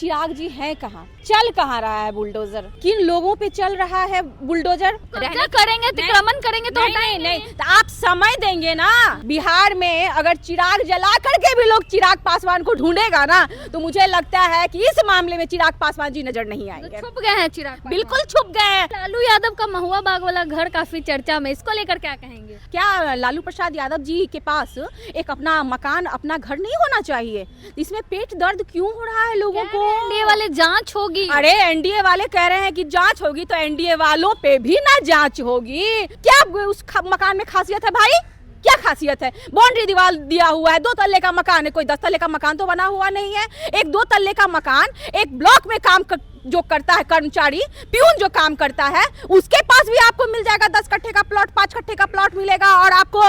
चिराग जी हैं कहाँ? चल कहाँ रहा है बुलडोजर? किन लोगों पे चल रहा है बुलडोजर? रहना करेंगे, अतिक्रमण करेंगे तो नहीं, तो आप समय देंगे ना। बिहार में अगर चिराग जला करके भी लोग चिराग पासवान को ढूंढेगा ना, तो मुझे लगता है कि इस मामले में चिराग पासवान जी नजर नहीं आएंगे। छुप गए हैं चिराग पासवान। बिल्कुल छुप गए हैं। लालू यादव का महुआ बाग वाला घर काफी चर्चा में, इसको लेकर क्या कहेंगे? क्या लालू प्रसाद यादव जी के पास एक अपना मकान, अपना घर नहीं होना चाहिए? इसमें पेट दर्द क्यों हो रहा है लोगों को? एनडीए वाले जांच होगी। अरे एनडीए वाले कह रहे हैं कि जांच होगी, तो एनडीए वालों पे भी ना जांच होगी? क्या उस मकान में खासियत है भाई? क्या खासियत है? बाउंड्री दीवार दिया हुआ है, 2 तल्ले का मकान है, कोई 10 तल्ले का मकान तो बना हुआ नहीं है। एक 2 तल्ले का मकान एक ब्लॉक में काम जो करता है कर्मचारी, प्यून जो काम करता है, उसके पास भी आपको मिल जाएगा 10 कट्ठे का प्लॉट, 5 कट्ठे का प्लॉट मिलेगा और आपको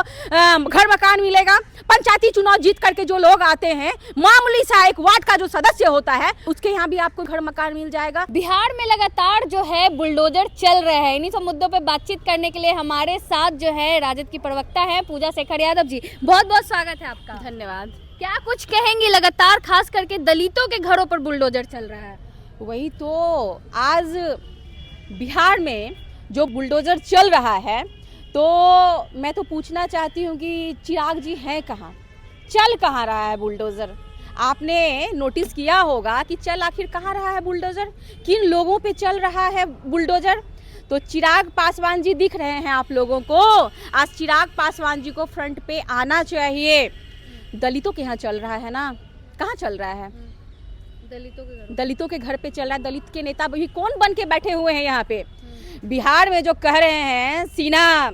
घर मकान मिलेगा। पंचायती चुनाव जीत करके जो लोग आते हैं, मामूली सा एक वार्ड का जो सदस्य होता है, उसके यहाँ भी आपको घर मकान मिल जाएगा। बिहार में लगातार जो है बुलडोजर चल रहे हैं। इन्हीं सब मुद्दों पे बातचीत करने के लिए हमारे साथ जो है राजद की प्रवक्ता है पूजा शेखर यादव जी। बहुत बहुत स्वागत है आपका। धन्यवाद। क्या कुछ कहेंगे? लगातार खास करके दलितों के घरों पर बुलडोजर चल रहा है। वही तो, आज बिहार में जो बुलडोजर चल रहा है, तो मैं तो पूछना चाहती हूँ कि चिराग जी हैं कहाँ? चल कहाँ रहा है बुलडोजर? आपने नोटिस किया होगा कि चल आखिर कहाँ रहा है बुलडोजर? किन लोगों पे चल रहा है बुलडोजर? तो चिराग पासवान जी दिख रहे हैं आप लोगों को। आज चिराग पासवान जी को फ्रंट पे आना चाहिए। दलितों के यहाँ चल रहा है ना? कहाँ चल रहा है? दलितों के घर पे चल रहा है। दलित के नेता भी कौन बन के बैठे हुए हैं यहाँ पे? बिहार में जो कह रहे हैं, सीना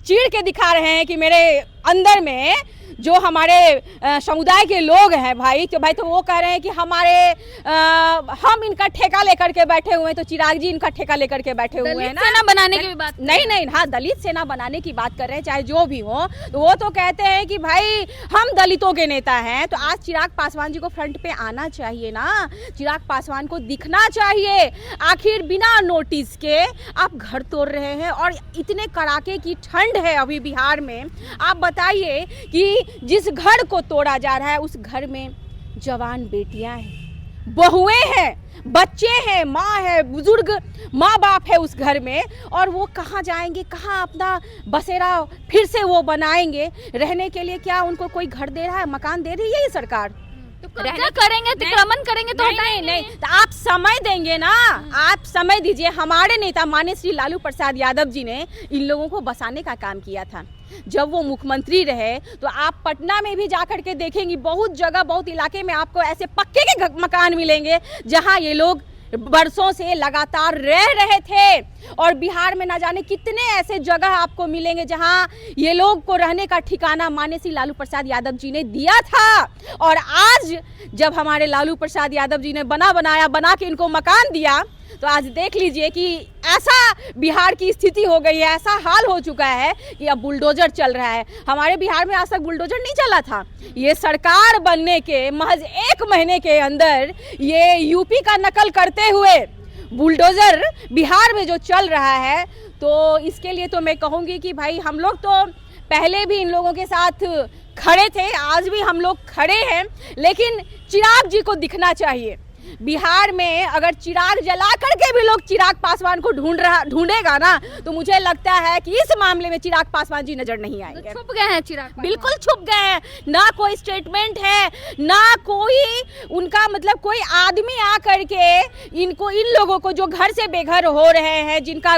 चीर के दिखा रहे हैं कि मेरे अंदर में जो हमारे समुदाय के लोग हैं भाई, तो वो कह रहे हैं कि हम इनका ठेका लेकर के बैठे हुए हैं। तो चिराग जी इनका ठेका लेकर के बैठे हुए हैं ना। सेना बनाने की भी बात नहीं, हाँ, दलित सेना बनाने की बात कर रहे हैं, चाहे जो भी हो। तो वो तो कहते हैं कि भाई हम दलितों के नेता हैं। तो आज चिराग पासवान जी को फ्रंट पे आना चाहिए ना। चिराग पासवान को दिखना चाहिए। आखिर बिना नोटिस के आप घर तोड़ रहे हैं और इतने कड़ाके की ठंड है अभी बिहार में। आप बताइए कि जिस घर को तोड़ा जा रहा है, उस घर में जवान बेटियां हैं, बहुएं हैं, बच्चे हैं, माँ है, बुजुर्ग माँ बाप है उस घर में, और वो कहाँ जाएंगे? कहाँ अपना बसेरा फिर से वो बनाएंगे? रहने के लिए क्या उनको कोई घर दे रहा है, मकान दे रही है ये सरकार? तो कब्जा करेंगे, अतिक्रमण करेंगे तो नहीं, तो आप समय देंगे ना। आप समय दीजिए। हमारे नेता माननीय श्री लालू प्रसाद यादव जी ने इन लोगों को बसाने का काम किया था जब वो मुख्यमंत्री रहे। तो आप पटना में भी जाकर के देखेंगे, बहुत जगह, बहुत इलाके में आपको ऐसे पक्के के मकान मिलेंगे जहां ये लोग बरसों से लगातार रह रहे थे। और बिहार में ना जाने कितने ऐसे जगह आपको मिलेंगे जहां ये लोग को रहने का ठिकाना माननीय श्री लालू प्रसाद यादव जी ने दिया था। और आज जब हमारे लालू प्रसाद यादव जी ने बना के इनको मकान दिया, तो आज देख लीजिए कि ऐसा बिहार की स्थिति हो गई है, ऐसा हाल हो चुका है कि अब बुलडोजर चल रहा है। हमारे बिहार में आज तक बुलडोजर नहीं चला था। ये सरकार बनने के महज 1 महीने के अंदर ये यूपी का नकल करते हुए बुलडोजर बिहार में जो चल रहा है, तो इसके लिए तो मैं कहूँगी कि भाई हम लोग तो पहले भी इन लोगों के साथ खड़े थे, आज भी हम लोग खड़े हैं, लेकिन चिराग जी को दिखना चाहिए। बिहार में अगर चिराग जला करके भी लोग चिराग पासवान को ढूंढेगा ना, तो मुझे लगता है कि इस मामले में चिराग पासवान जी नजर नहीं आएंगे। छुप गए हैं चिराग, बिल्कुल छुप गए हैं। ना कोई स्टेटमेंट है, ना कोई उनका मतलब कोई आदमी आ करके इन लोगों को जो घर से बेघर हो रहे हैं, जिनका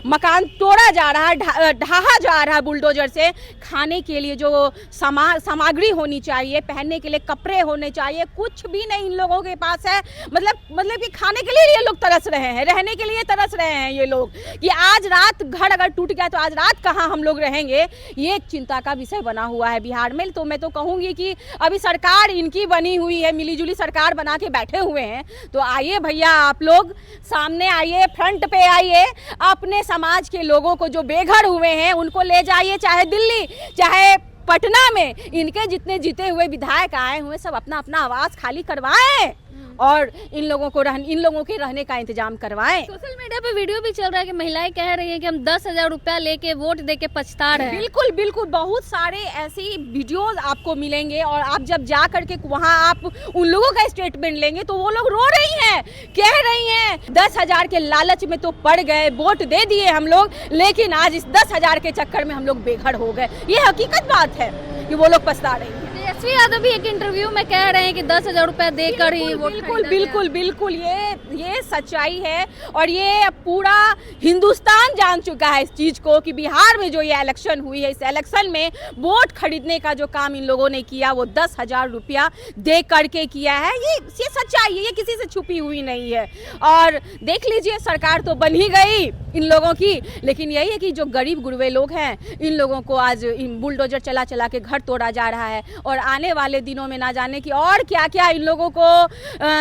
मकान तोड़ा जा रहा है, ढहा जा रहा है बुलडोजर से, खाने के लिए जो सामग्री होनी चाहिए, पहनने के लिए कपड़े होने चाहिए, कुछ भी नहीं इन लोगों के पास है। मतलब कि खाने के लिए ये लोग तरस रहे हैं, रहने के लिए तरस रहे हैं ये लोग, कि आज रात घर अगर टूट गया तो आज रात कहाँ हम लोग रहेंगे। ये एक चिंता का विषय बना हुआ है बिहार में। तो मैं तो कहूँगी कि अभी सरकार इनकी बनी हुई है, मिलीजुली सरकार बना के बैठे हुए हैं। तो आइए भैया, आप लोग सामने आइए, फ्रंट पे आइए, अपने समाज के लोगों को जो बेघर हुए हैं उनको ले जाइए, चाहे दिल्ली चाहे पटना में। इनके जितने जीते हुए विधायक आए हुए सब अपना अपना आवास खाली करवाएं और इन लोगों के रहने का इंतजाम करवाएं। सोशल मीडिया पे वीडियो भी चल रहा है कि महिलाएं कह रही हैं कि हम 10,000 रुपया लेके वोट दे के पछता रहे हैं। बिल्कुल बिल्कुल, बहुत सारे ऐसी वीडियोस आपको मिलेंगे और आप जब जा करके वहाँ आप उन लोगों का स्टेटमेंट लेंगे तो वो लोग रो रही हैं, कह रही हैं 10,000 के लालच में तो पड़ गए, वोट दे दिए हम लोग, लेकिन आज इस 10,000 के चक्कर में हम लोग बेघर हो गए। ये हकीकत बात है कि वो लोग पछता रही हैं। तेजस्वी यादव भी एक इंटरव्यू में कह रहे हैं कि 10,000 रुपया देकर ही वोट बिल्कुल बिल्कुल बिल्कुल, ये सच्चाई है और ये पूरा हिंदुस्तान जान चुका है इस चीज को कि बिहार में जो ये इलेक्शन हुई है, इस इलेक्शन में वोट खरीदने का जो काम इन लोगों ने किया वो 10,000 रुपया दे करके किया है। ये सच्चाई है, ये किसी से छुपी हुई नहीं है। और देख लीजिए, सरकार तो बन ही गई इन लोगों की, लेकिन यही है कि जो गरीब गुरबे लोग हैं इन लोगों को आज बुलडोजर चला चला के घर तोड़ा जा रहा है और आने वाले दिनों में ना जाने की और क्या क्या इन लोगों को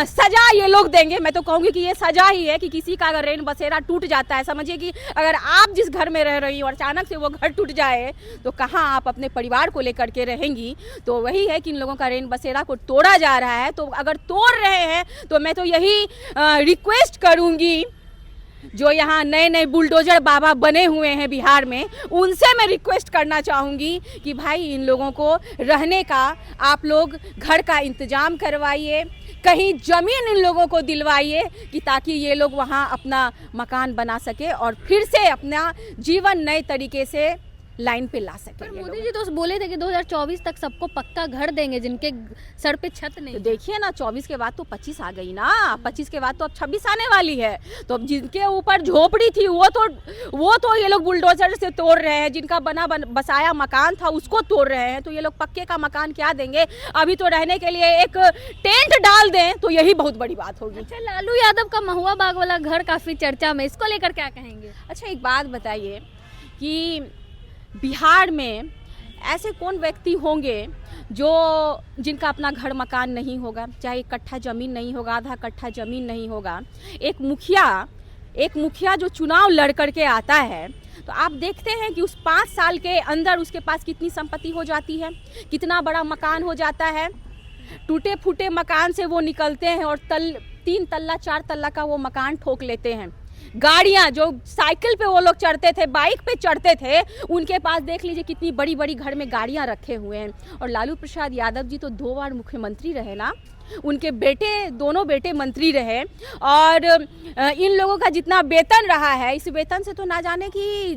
सजा ये लोग देंगे। मैं तो कहूँगी कि ये सजा ही है कि किसी का अगर रेन बसेरा टूट जाता है, समझिए कि अगर आप जिस घर में रह रही हो और अचानक से वो घर टूट जाए तो कहाँ आप अपने परिवार को लेकर के रहेंगी। तो वही है कि इन लोगों का रेन बसेरा को तोड़ा जा रहा है। तो अगर तोड़ रहे हैं तो मैं तो यही रिक्वेस्ट करूँगी, जो यहाँ नए नए बुलडोजर बाबा बने हुए हैं बिहार में, उनसे मैं रिक्वेस्ट करना चाहूँगी कि भाई इन लोगों को रहने का आप लोग घर का इंतजाम करवाइए, कहीं ज़मीन इन लोगों को दिलवाइए कि ताकि ये लोग वहाँ अपना मकान बना सके और फिर से अपना जीवन नए तरीके से लाइन पे ला सके। पर मोदी जी तो बोले थे कि 2024 तक सबको पक्का घर देंगे जिनके सर पे छत नहीं। तो देखिए ना, 24 के बाद तो 25 आ गई ना, 25 के बाद तो अब 26 आने वाली है। तो अब जिनके ऊपर झोपड़ी थी वो तो ये लोग बुलडोजर से तोड़ रहे हैं, जिनका बसाया मकान था उसको तोड़ रहे हैं। तो ये लोग पक्के का मकान क्या देंगे? अभी तो रहने के लिए एक टेंट डाल दें तो यही बहुत बड़ी बात होगी। अच्छा, लालू यादव का महुआ बाग वाला घर काफी चर्चा में, इसको लेकर क्या कहेंगे? अच्छा, एक बात बताइए कि बिहार में ऐसे कौन व्यक्ति होंगे जिनका अपना घर मकान नहीं होगा, चाहे 1 कट्ठा ज़मीन नहीं होगा, आधा कट्ठा ज़मीन नहीं होगा। एक मुखिया जो चुनाव लड़ करके आता है तो आप देखते हैं कि उस 5 साल के अंदर उसके पास कितनी संपत्ति हो जाती है, कितना बड़ा मकान हो जाता है। टूटे फूटे मकान से वो निकलते हैं और 3 तल्ला 4 तल्ला का वो मकान ठोक लेते हैं। गाड़ियाँ जो साइकिल पे वो लोग चढ़ते थे, बाइक पे चढ़ते थे, उनके पास देख लीजिए कितनी बड़ी बड़ी घर में गाड़ियाँ रखे हुए हैं। और लालू प्रसाद यादव जी तो 2 बार मुख्यमंत्री रहे ना, उनके दोनों बेटे मंत्री रहे। और इन लोगों का जितना वेतन रहा है, इस वेतन से तो ना जाने की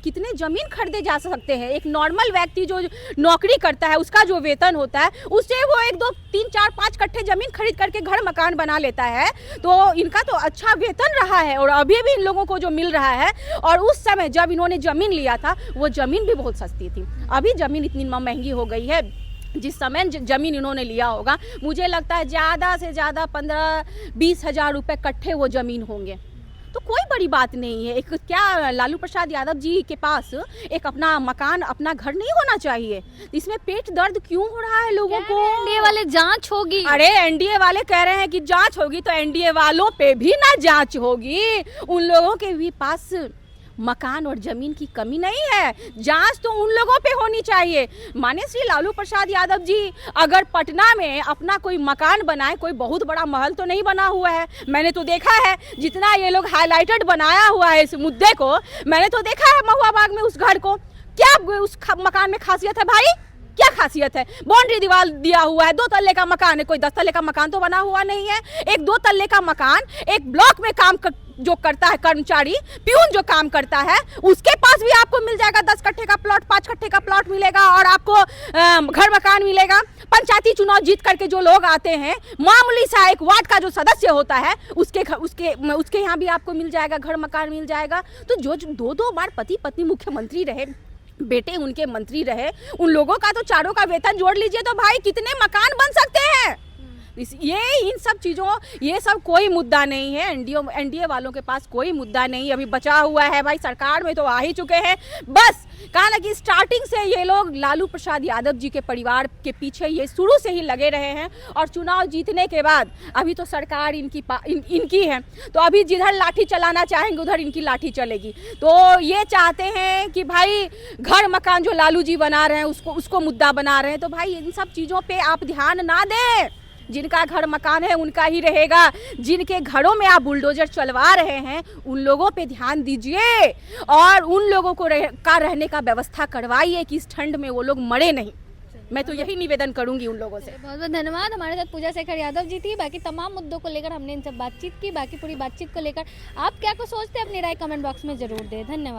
कितने ज़मीन खरीदे जा सकते हैं। एक नॉर्मल व्यक्ति जो नौकरी करता है उसका जो वेतन होता है उससे वो 1 2 3 4 5 कट्ठे ज़मीन खरीद करके घर मकान बना लेता है। तो इनका तो अच्छा वेतन रहा है और अभी भी इन लोगों को जो मिल रहा है। और उस समय जब इन्होंने ज़मीन लिया था वो ज़मीन भी बहुत सस्ती थी, अभी ज़मीन इतनी महंगी हो गई है। जिस समय ज़मीन इन्होंने लिया होगा, मुझे लगता है ज़्यादा से ज़्यादा 15-20 हज़ार रुपये कट्ठे वो ज़मीन होंगे। तो कोई बड़ी बात नहीं है। एक क्या लालू प्रसाद यादव जी के पास एक अपना मकान, अपना घर नहीं होना चाहिए? इसमें पेट दर्द क्यों हो रहा है लोगों को? एनडीए वाले जांच होगी। अरे एनडीए वाले कह रहे हैं कि जांच होगी, तो एनडीए वालों पे भी ना जांच होगी। उन लोगों के भी पास मकान और जमीन की कमी नहीं है, जांच तो उन लोगों पे होनी चाहिए। माननीय श्री लालू प्रसाद यादव जी अगर पटना में अपना कोई मकान बनाए, कोई बहुत बड़ा महल तो नहीं बना हुआ है। मैंने तो देखा है जितना ये लोग हाईलाइटेड बनाया हुआ है इस मुद्दे को, मैंने तो देखा है महुआ बाग में उस घर को। क्या उस मकान में खासियत है भाई? क्या खासियत है? बाउंड्री दीवार दिया हुआ है, 2 तल्ले का मकान है, कोई 10 तल्ले का मकान तो बना हुआ नहीं है। एक 2 तल्ले का मकान, एक ब्लॉक में काम जो करता है कर्मचारी, प्यून जो काम करता है, उसके पास भी आपको मिल जाएगा 10 कट्ठे का प्लॉट, 5 कट्ठे का प्लॉट मिलेगा और आपको घर मकान मिलेगा। पंचायती चुनाव जीत करके जो लोग आते हैं, मामूली सा एक वार्ड का जो सदस्य होता है, उसके यहाँ भी आपको मिल जाएगा, घर मकान मिल जाएगा। तो जो 2-2 बार पति पत्नी मुख्यमंत्री रहे, बेटे उनके मंत्री रहे, उन लोगों का तो चारों का वेतन जोड़ लीजिए तो भाई कितने मकान बन सकते हैं। इन सब चीज़ों, ये सब कोई मुद्दा नहीं है। एनडीए वालों के पास कोई मुद्दा नहीं अभी बचा हुआ है भाई। सरकार में तो आ ही चुके हैं। बस कहा ना कि स्टार्टिंग से ये लोग लालू प्रसाद यादव जी के परिवार के पीछे ये शुरू से ही लगे रहे हैं और चुनाव जीतने के बाद अभी तो सरकार इनकी है, तो अभी जिधर लाठी चलाना चाहेंगे उधर इनकी लाठी चलेगी। तो ये चाहते हैं कि भाई घर मकान जो लालू जी बना रहे हैं उसको मुद्दा बना रहे हैं। तो भाई इन सब चीज़ों पे आप ध्यान ना दें, जिनका घर मकान है उनका ही रहेगा। जिनके घरों में आप बुलडोजर चलवा रहे हैं उन लोगों पे ध्यान दीजिए और उन लोगों को रहने का व्यवस्था करवाइए कि इस ठंड में वो लोग मरे नहीं। मैं तो यही निवेदन करूंगी उन लोगों से। बहुत बहुत धन्यवाद। हमारे साथ पूजा शेखर यादव जी थी। बाकी तमाम मुद्दों को लेकर हमने इनसे बातचीत की। बाकी पूरी बातचीत को लेकर आप क्या कुछ सोचते हैं अपनी राय कमेंट बॉक्स में जरूर दें। धन्यवाद।